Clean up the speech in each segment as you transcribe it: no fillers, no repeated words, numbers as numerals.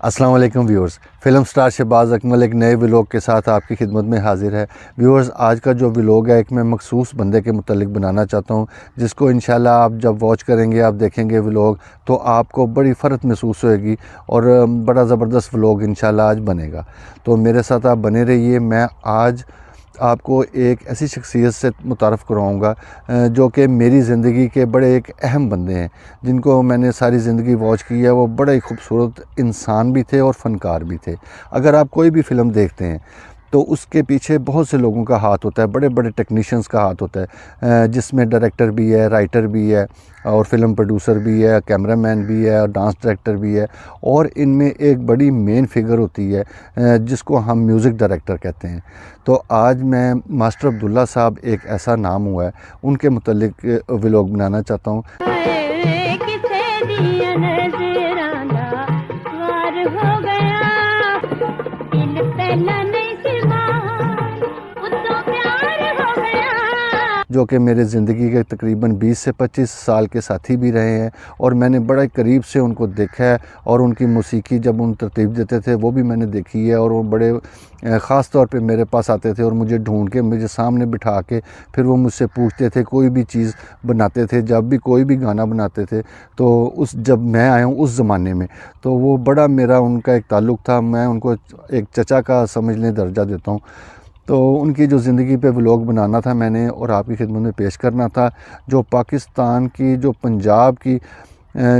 अस्सलाम वालेकुम viewers. Film star Shahbaz Akmal एक नए व्लॉग के साथ आपकी खिदमत में हाज़िर है। व्यूअर्स, आज का जो व्लॉग है एक मैं मखसूस बंदे के मुतालिक बनाना चाहता हूं, जिसको इंशाल्लाह आप जब वॉच करेंगे, आप देखेंगे व्लॉग, तो आपको बड़ी फ़र्क महसूस होएगी और बड़ा ज़बरदस्त व्लॉग इंशाल्लाह आज बनेगा। तो मेरे साथ आप बने रहिए। मैं आज आपको एक ऐसी शख्सियत से मुतारफ़ करवाऊँगा जो कि मेरी ज़िंदगी के बड़े एक अहम बंदे हैं, जिनको मैंने सारी ज़िंदगी वॉच की है। वो बड़े ही खूबसूरत इंसान भी थे और फ़नकार भी थे। अगर आप कोई भी फ़िल्म देखते हैं तो उसके पीछे बहुत से लोगों का हाथ होता है, बड़े बड़े टेक्नीशियंस का हाथ होता है, जिसमें डायरेक्टर भी है, राइटर भी है और फिल्म प्रोड्यूसर भी है, कैमरामैन भी है और डांस डायरेक्टर भी है। और इनमें एक बड़ी मेन फिगर होती है जिसको हम म्यूज़िक डायरेक्टर कहते हैं। तो आज मैं मास्टर अब्दुल्ला साहब, एक ऐसा नाम हुआ है, उनके मुतल्लिक व्लॉग बनाना चाहता हूँ। जो कि मेरे ज़िंदगी के तकरीबन 20 से 25 साल के साथी भी रहे हैं और मैंने बड़े करीब से उनको देखा है और उनकी मौसीकी जब उन तरतीब देते थे वो भी मैंने देखी है। और वो बड़े ख़ास तौर पे मेरे पास आते थे और मुझे ढूंढ के मुझे सामने बिठा के फिर वो मुझसे पूछते थे, कोई भी चीज़ बनाते थे, जब भी कोई भी गाना बनाते थे। तो जब मैं आया हूँ उस ज़माने में, तो वो बड़ा मेरा उनका एक ताल्लुक़ था। मैं उनको एक चचा का समझ लें दर्जा देता हूँ। तो उनकी जो ज़िंदगी पे व्लॉग बनाना था मैंने और आपकी खिदमत में पेश करना था। जो पाकिस्तान की, जो पंजाब की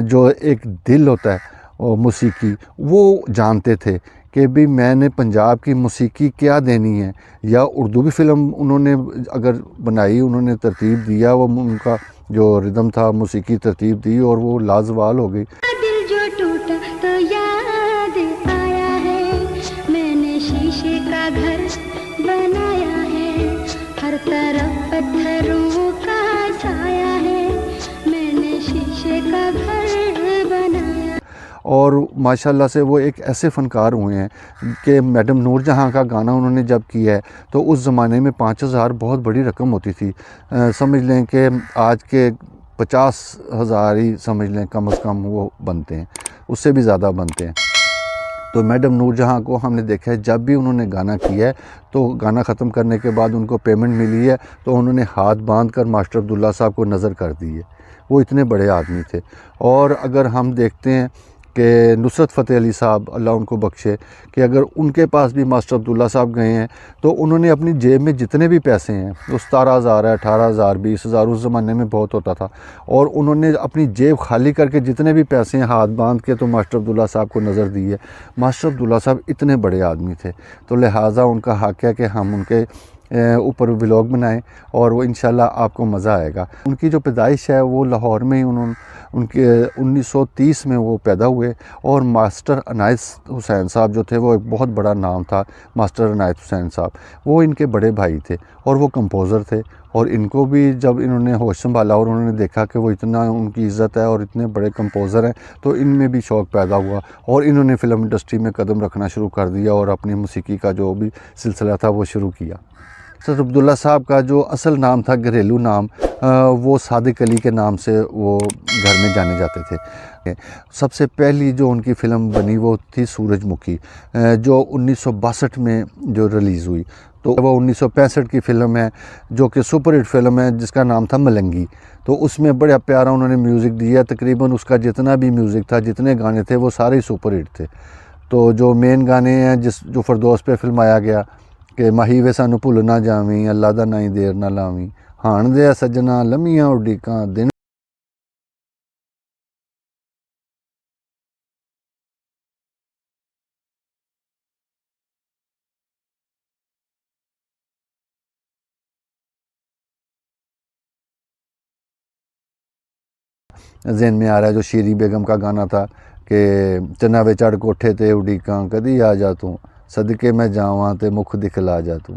जो एक दिल होता है और मौसीकी, वो जानते थे कि भी मैंने पंजाब की मौसीकी क्या देनी है। या उर्दू भी फ़िल्म उन्होंने अगर बनाई, उन्होंने तरतीब दिया, वो उनका जो रिदम था, मौसीकी तरतीब दी और वो लाजवाल हो गई। दिल जो टूटा तो याद आया है, मैंने शीशे का घर बनाया है, हर तरफ पत्थरों का साया है, मैंने शीशे का घर बनाया। और माशाल्लाह से वो एक ऐसे फ़नकार हुए हैं कि मैडम नूरजहां का गाना उन्होंने जब किया है तो उस ज़माने में 5000 बहुत बड़ी रकम होती थी। समझ लें कि आज के 50,000 ही समझ लें कम से कम वो बनते हैं, उससे भी ज़्यादा बनते हैं। तो मैडम नूरजहां को हमने देखा है, जब भी उन्होंने गाना किया है तो गाना ख़त्म करने के बाद उनको पेमेंट मिली है तो उन्होंने हाथ बांध कर मास्टर अब्दुल्ला साहब को नज़र कर दी है। वो इतने बड़े आदमी थे। और अगर हम देखते हैं कि नुसरत फ़तेह अली साहब, अल्लाह उनको बख्शे, कि अगर उनके पास भी मास्टर अब्दुल्ला साहब गए हैं तो उन्होंने अपनी जेब में जितने भी पैसे हैं, वो 17,000 है, 18,000, 20,000 उस ज़माने में बहुत होता था, और उन्होंने अपनी जेब खाली करके जितने भी पैसे हैं हाथ बांध के तो मास्टर अब्दुल्ला साहब को नज़र दी है। मास्टर अब्दुल्ला साहब इतने बड़े आदमी थे, तो लिहाजा उनका हक़ है कि हम उनके ऊपर व्लॉग बनाएं और वो इंशाल्लाह आपको मज़ा आएगा। उनकी जो पैदाइश है वो लाहौर में ही उनके 1930 में वो पैदा हुए। और मास्टर अनायत हुसैन साहब जो थे, वो एक बहुत बड़ा नाम था। मास्टर अनायत हुसैन साहब वो इनके बड़े भाई थे और वो कंपोज़र थे। और इनको भी जब इन्होंने होश संभाला और उन्होंने देखा कि वो इतना उनकी इज़्ज़त है और इतने बड़े कंपोज़र हैं, तो इनमें भी शौक़ पैदा हुआ और इन्होंने फ़िल्म इंडस्ट्री में कदम रखना शुरू कर दिया और अपनी मौसीकी का जो भी सिलसिला था वो शुरू किया। सर अब्दुल्ला साहब का जो असल नाम था, घरेलू नाम, वो सादिक अली के नाम से वो घर में जाने जाते थे। सबसे पहली जो उनकी फ़िल्म बनी वो थी सूरजमुखी, जो 1962 में जो रिलीज़ हुई। तो वो 1965 की फ़िल्म है जो कि सुपरहिट फ़िल्म है, जिसका नाम था मलंगी। तो उसमें बड़ा प्यारा उन्होंने म्यूज़िक दिया। तकरीबन उसका जितना भी म्यूज़िक था, जितने गाने थे, वो सारे ही सुपरहिट थे। तो जो मेन गाने हैं जो फरदौस पे फिल्माया गया कि माही वे सानू भुल ना जावी, अल्लाह दा नाई देर ना लावी, हाण दे सजना लम्मियां उडीकां दिन ज़हन में आ रहा है। जो शीरी बेगम का गाना था कि चन्ना वे चढ़ कोठे ते उडीकां कदी आ जा तू, सदके मैं जावां ते मुख दिखला जा तू।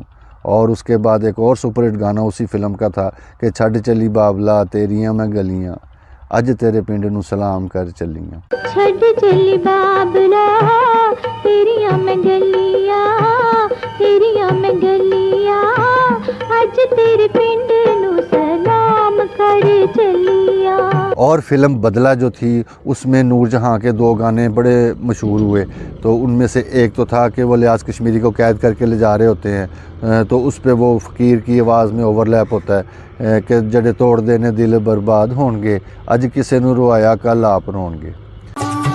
और उसके बाद एक और सुपरहिट गाना उसी फिल्म का था कि छड़ चली बाबला तेरियां मैं गलियां, अज तेरे पिंड नू सलाम कर चलियां। छड़ चली बाबला तेरियां मैं गलियां, तेरियां मैं गलियां, अज तेरे पिंड नू सलाम कर चलियां। और फिल्म बदला जो थी उसमें नूरजहाँ के 2 गाने बड़े मशहूर हुए। तो उनमें से एक तो था कि वो लियाज़ कश्मीरी को कैद करके ले जा रहे होते हैं, तो उस पे वो फ़कीर की आवाज़ में ओवरलैप होता है कि जड़े तोड़ देने दिल बर्बाद होंगे, अज किसे नू रोआया कल आप रोणगे।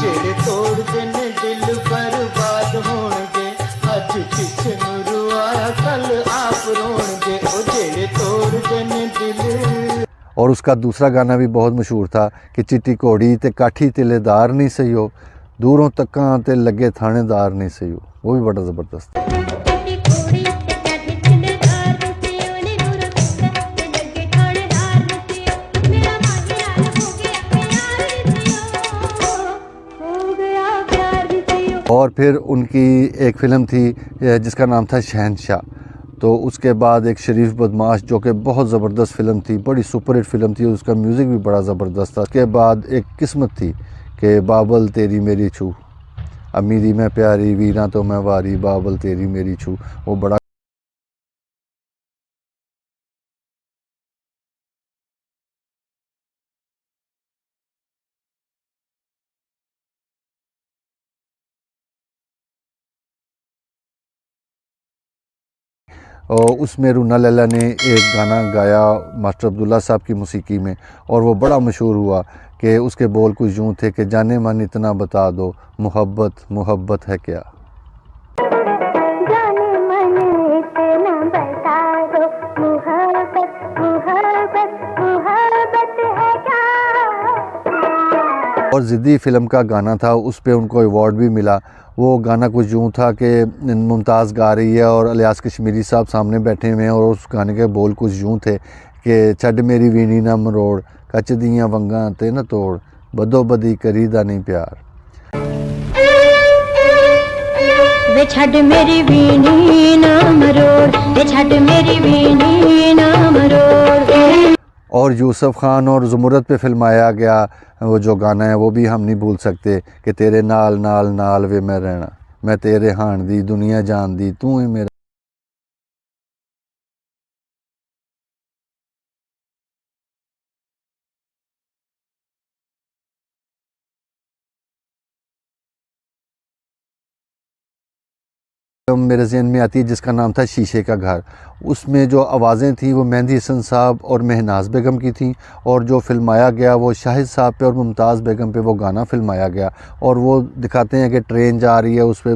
ਜਿਹੜੇ ਤੋੜ ਦੇਣੇ ਦਿਲ ਬਰਬਾਦ ਹੋਣਗੇ ਅੱਜ ਕਿਸੇ ਨੂੰ ਰੁਆਇਆ ਕੱਲ ਆਪ ਰੋਣਗੇ ਉਹ ਜਿਹੜੇ ਤੋੜ ਦੇਣੇ ਦਿਲ। और उसका दूसरा गाना भी बहुत मशहूर था कि चिट्टी घोड़ी ते काठी तिलेदार नहीं सही हो, दूरों तक्कां ते लगे थानेदार नहीं सही हो। वो भी बड़ा ज़बरदस्त था। और फिर उनकी एक फ़िल्म थी जिसका नाम था शहंशाह। तो उसके बाद एक शरीफ बदमाश जो कि बहुत ज़बरदस्त फ़िल्म थी, बड़ी सुपरहिट फ़िल्म थी, उसका म्यूज़िक भी बड़ा ज़बरदस्त था। उसके बाद एक किस्मत थी कि बाबल तेरी मेरी छू, अम्मी दी मैं प्यारी वीरा तो मैं वारी, बाबल तेरी मेरी छू, वो बड़ा। और उसमें रूना लैला ने एक गाना गाया मास्टर अब्दुल्ला साहब की मौसीकी में, और वो बड़ा मशहूर हुआ कि उसके बोल कुछ यूँ थे कि जाने मन इतना बता दो, मोहब्बत मोहब्बत है क्या। जाने मन इतना बता दो, मोहब्बत मोहब्बत मोहब्बत है क्या। और ज़िद्दी फ़िल्म का गाना था, उस पे उनको अवार्ड भी मिला। वो गाना कुछ यूँ था कि मुमताज़ गा रही है और लियाज़ कश्मीरी साहब सामने बैठे हुए हैं, और उस गाने के बोल कुछ यूँ थे कि छड़ मेरी वीणी ना मरोड़, कच दियाँ वंगां ते न तोड़, बदो बदी करी दा नहीं प्यार। वे छड़ मेरी वीणी ना मरोड़, वे छड़ मेरी वीणी ना मरोड़। और यूसुफ खान और ज़ुमरत पे फिल्माया गया वो जो गाना है वो भी हम नहीं भूल सकते कि तेरे नाल नाल नाल वे मैं रहना, मैं तेरे हाण दी दुनिया जान दी, तू ही मेरा। मेरे ज़हन में आती है जिसका नाम था शीशे का घर। उसमें जो आवाज़ें थी वो मेहंदी हसन साहब और महनाज बेगम की थी, और जो फिल्माया गया वो शाहिद साहब पे और मुमताज़ बेगम पे वो गाना फिल्माया गया। और वो दिखाते हैं कि ट्रेन जा रही है, उस पर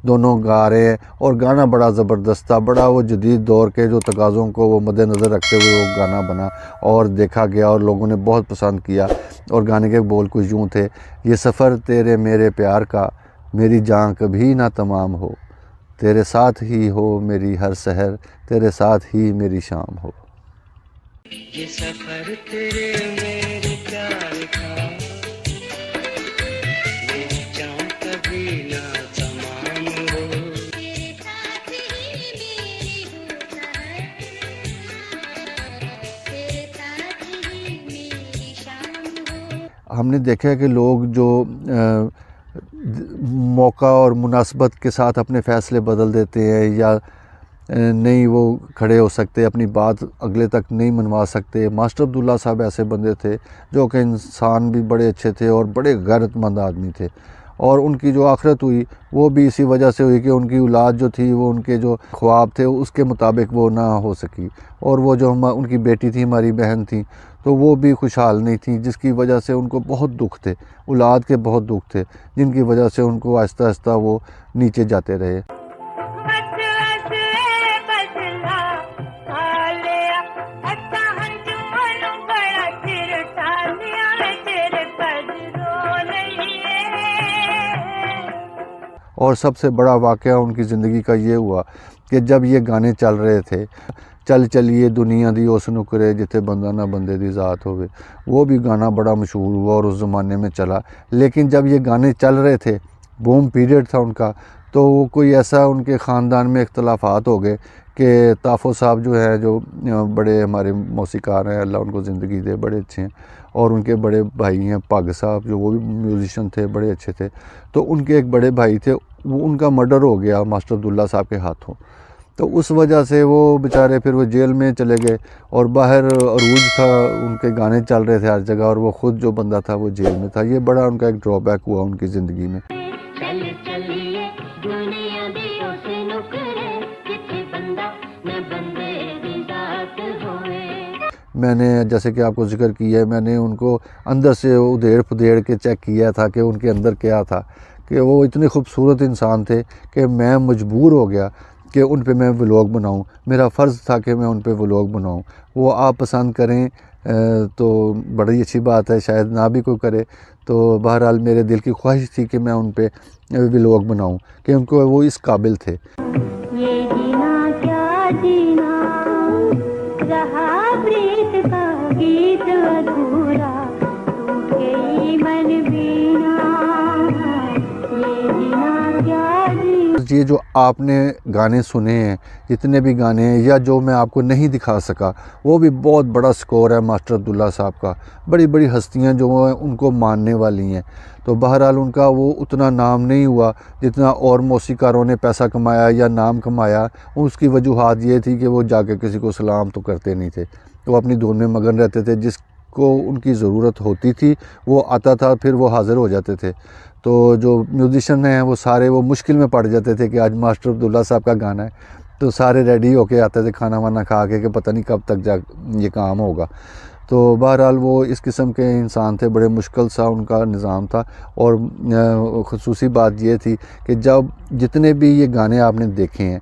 दोनों गा रहे हैं, और गाना बड़ा ज़बरदस्त था, बड़ा वो जदीद दौर के जो तकाज़ों को वो मद्देनज़र रखते हुए वो गाना बना और देखा गया, और लोगों ने बहुत पसंद किया। और गाने के बोल कुछ यूँ थे, ये सफ़र तेरे मेरे प्यार का, मेरी जान कभी ना तमाम हो, तेरे साथ ही हो मेरी हर सहर, तेरे साथ ही मेरी शाम हो। ये सफर तेरे मेरे प्यार का, मेरी जान कभी ना तमाम हो, तेरे साथ ही मेरी हो सहर, तेरे साथ ही मेरी शाम हो। हमने देखा है कि लोग जो मौका और मुनासबत के साथ अपने फ़ैसले बदल देते हैं, या नहीं वो खड़े हो सकते, अपनी बात अगले तक नहीं मनवा सकते। मास्टर अब्दुल्ला साहब ऐसे बंदे थे जो कि इंसान भी बड़े अच्छे थे और बड़े गैरतमंद आदमी थे, और उनकी जो आखिरत हुई वो भी इसी वजह से हुई कि उनकी औलाद जो थी वो उनके जो ख्वाब थे उसके मुताबिक वो ना हो सकी, और वो जो उनकी बेटी थी, हमारी बहन थी, तो वो भी खुशहाल नहीं थी, जिसकी वजह से उनको बहुत दुख थे, औलाद के बहुत दुख थे, जिनकी वजह से उनको आहिस्ता आहिस्ता वो नीचे जाते रहे। और सबसे बड़ा वाक़या उनकी ज़िंदगी का ये हुआ कि जब ये गाने चल रहे थे, चल चलिए दुनिया दी उस नुकरे जिथे बंदा ना बंदे दी ज़ात होवे, वो भी गाना बड़ा मशहूर हुआ और उस ज़माने में चला। लेकिन जब ये गाने चल रहे थे, बूम पीरियड था उनका, तो वो कोई ऐसा उनके ख़ानदान में इख्तलाफात हो गए कि ताफ़ो साहब जो है, जो बड़े हमारे मौसीकार हैं, अल्लाह उनको ज़िंदगी दे, बड़े अच्छे हैं, और उनके बड़े भाई हैं पग साहब, जो वो भी म्यूज़िशन थे, बड़े अच्छे थे। तो उनके एक बड़े भाई थे, वो उनका मर्डर हो गया मास्टर अब्दुल्ला साहब के हाथों। तो उस वजह से वो बेचारे फिर वो जेल में चले गए और बाहर अरूज था, उनके गाने चल रहे थे हर जगह और वो ख़ुद जो बंदा था वो जेल में था। ये बड़ा उनका एक ड्रॉबैक हुआ उनकी ज़िंदगी में। मैंने जैसे कि आपको ज़िक्र किया है, मैंने उनको अंदर से उधेड़ पुधेड़ के चेक किया था कि उनके अंदर क्या था, कि वो इतने खूबसूरत इंसान थे कि मैं मजबूर हो गया कि उन पे मैं व्लॉग बनाऊं। मेरा फ़र्ज़ था कि मैं उन पे व्लॉग बनाऊं। वो आप पसंद करें तो बड़ी अच्छी बात है, शायद ना भी कोई करे। तो बहरहाल मेरे दिल की ख्वाहिश थी कि मैं उन पे व्लॉग बनाऊं, कि उनको वो इस काबिल थे। ये जीना क्या जीना, रहा प्रीत का गीत अधूरा, तू गई मन बीना, ये जीना क्या जीना। ये जो आपने गाने सुने हैं, जितने भी गाने हैं या जो मैं आपको नहीं दिखा सका, वो भी बहुत बड़ा स्कोर है मास्टर अब्दुल्ला साहब का। बड़ी बड़ी हस्तियां जो हैं उनको मानने वाली हैं। तो बहरहाल उनका वो उतना नाम नहीं हुआ जितना और मौसीकारों ने पैसा कमाया या नाम कमाया। उसकी वजूहात ये थी कि वो जाके किसी को सलाम तो करते नहीं थे, तो अपनी धुन में मगन रहते थे। जिसको उनकी ज़रूरत होती थी वो आता था, फिर वो हाज़िर हो जाते थे। तो जो म्यूजिशियन हैं वो सारे वो मुश्किल में पड़ जाते थे कि आज मास्टर अब्दुल्ला साहब का गाना है, तो सारे रेडी होके आते थे खाना वाना खा के कि पता नहीं कब तक जा ये काम होगा। तो बहरहाल वो इस किस्म के इंसान थे, बड़े मुश्किल सा उनका निज़ाम था। और ख़ुसूसी बात ये थी कि जब जितने भी ये गाने आपने देखे हैं,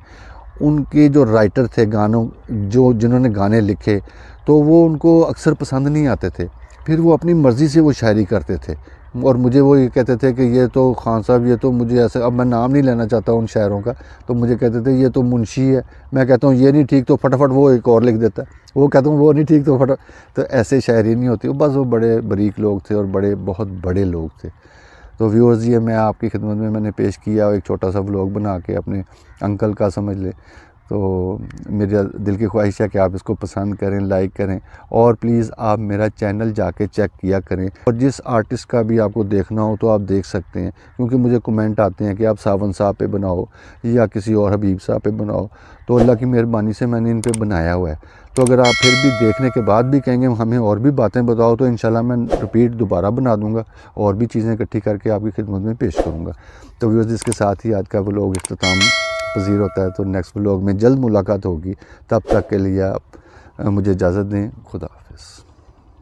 उनके जो राइटर थे गानों, जो जिन्होंने गाने लिखे, तो वो उनको अक्सर पसंद नहीं आते थे। फिर वो अपनी मर्ज़ी से वो शायरी करते थे और मुझे वो ये कहते थे कि ये तो खान साहब, ये तो मुझे ऐसे, अब मैं नाम नहीं लेना चाहता उन शायरों का, तो मुझे कहते थे ये तो मुंशी है। मैं कहता हूँ ये नहीं ठीक, तो फटाफट वो एक और लिख देता है। वो कहता हूँ वो नहीं ठीक, तो फटाफट। तो ऐसे शायरी नहीं होती। बस वो बड़े बारीक लोग थे और बहुत बड़े लोग थे। तो व्यूअर्स, ये मैं आपकी खिदमत में मैंने पेश किया एक छोटा सा व्लॉग बना के अपने अंकल का, समझ ले। तो मेरा दिल की ख्वाहिश है कि आप इसको पसंद करें, लाइक करें और प्लीज़ आप मेरा चैनल जाके चेक किया करें। और जिस आर्टिस्ट का भी आपको देखना हो तो आप देख सकते हैं, क्योंकि मुझे कमेंट आते हैं कि आप सावन साहब पे बनाओ या किसी और हबीब साहब पे बनाओ। तो अल्लाह की मेहरबानी से मैंने इन पे बनाया हुआ है। तो अगर आप फिर भी देखने के बाद भी कहेंगे हमें और भी बातें बताओ, तो इंशाल्लाह मैं रिपीट दोबारा बना दूँगा और भी चीज़ें इकट्ठी करके आपकी खिदमत में पेश करूँगा। तो व्यूअर्स, इसके साथ ही आज का व्लॉग इख्तिताम पज़ीर होता है। तो नेक्स्ट व्लॉग में जल्द मुलाकात होगी। तब तक के लिए आप मुझे इजाज़त दें। खुदा हाफ़िज़।